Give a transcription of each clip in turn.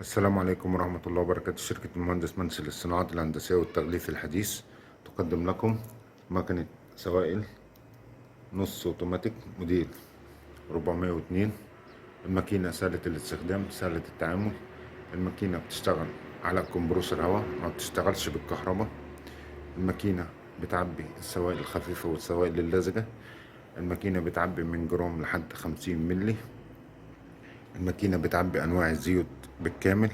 السلام عليكم ورحمة الله وبركاته. شركة المهندس منسي للصناعات الهندسية والتغليف الحديث تقدم لكم مكنة سوائل نص اوتوماتيك موديل 402. الماكينة سهلة الاستخدام سهلة التعامل. الماكينة بتشتغل على كمبروسر هواء، ما بتشتغلش بالكهرباء. الماكينة بتعبي السوائل الخفيفة والسوائل اللزجة. الماكينة بتعبي من جرام لحد 50 ملي. الماكينة بتعبي أنواع الزيوت بالكامل،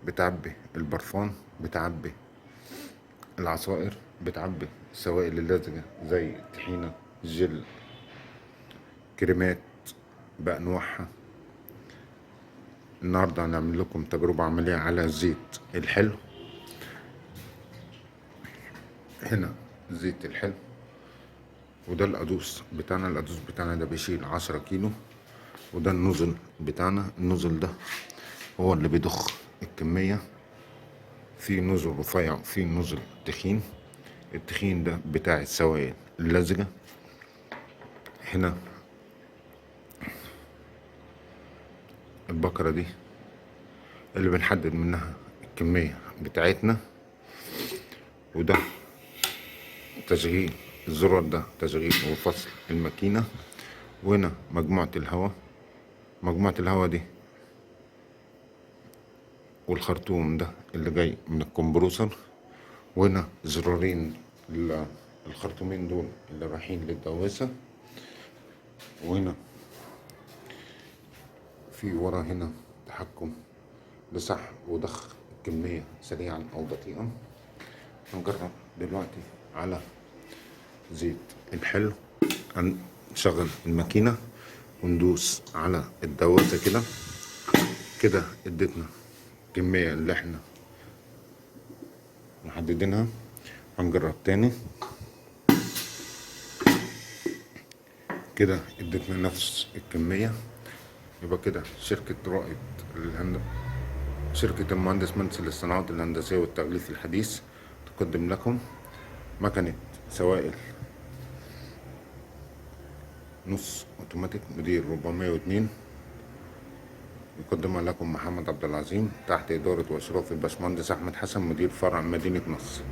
بتعبي البرفان، بتعبي العصائر، بتعبي السوائل اللزجة زي الطحينة، جل، كريمات بأنواعها. النهاردة هنعمل لكم تجربة عملية على الزيت الحلو. هنا زيت الحلو، وده القدوس بتاعنا. القدوس بتاعنا ده بيشيل 10 كيلو. وده النزل بتاعنا. النزل ده هو اللي بيضخ الكمية. في نزل رفيع وفي نزل تخين. التخين ده بتاع السوائل اللزجة. هنا البكرة دي اللي بنحدد منها الكمية بتاعتنا. وده تشغيل الزرار، ده تشغيل وفصل الماكينة. وهنا مجموعة الهواء. مجموعة الهواء دي والخرطوم ده اللي جاي من الكمبروسر. وهنا زرارين الخرطومين دول اللي رايحين للدواسة. وهنا في ورا هنا تحكم لسحب وضخ الكمية سريعا أو بطيئا. هنجرب دلوقتي على زيت الحلو. هنشغل الماكينة وندوس على الدواسة كده كده. ادتنا الكمية اللي احنا محددينها. هنجرب تاني كده، ادتنا نفس الكمية. يبقى كده شركة المهندس منسي للصناعات الهندسية والتغليف الحديث تقدم لكم مكنة سوائل نص اوتوماتيك موديل 402. يقدمها لكم محمد عبد العظيم تحت إدارة وإشراف الباشمهندس أحمد حسن، مدير فرع مدينة نصر.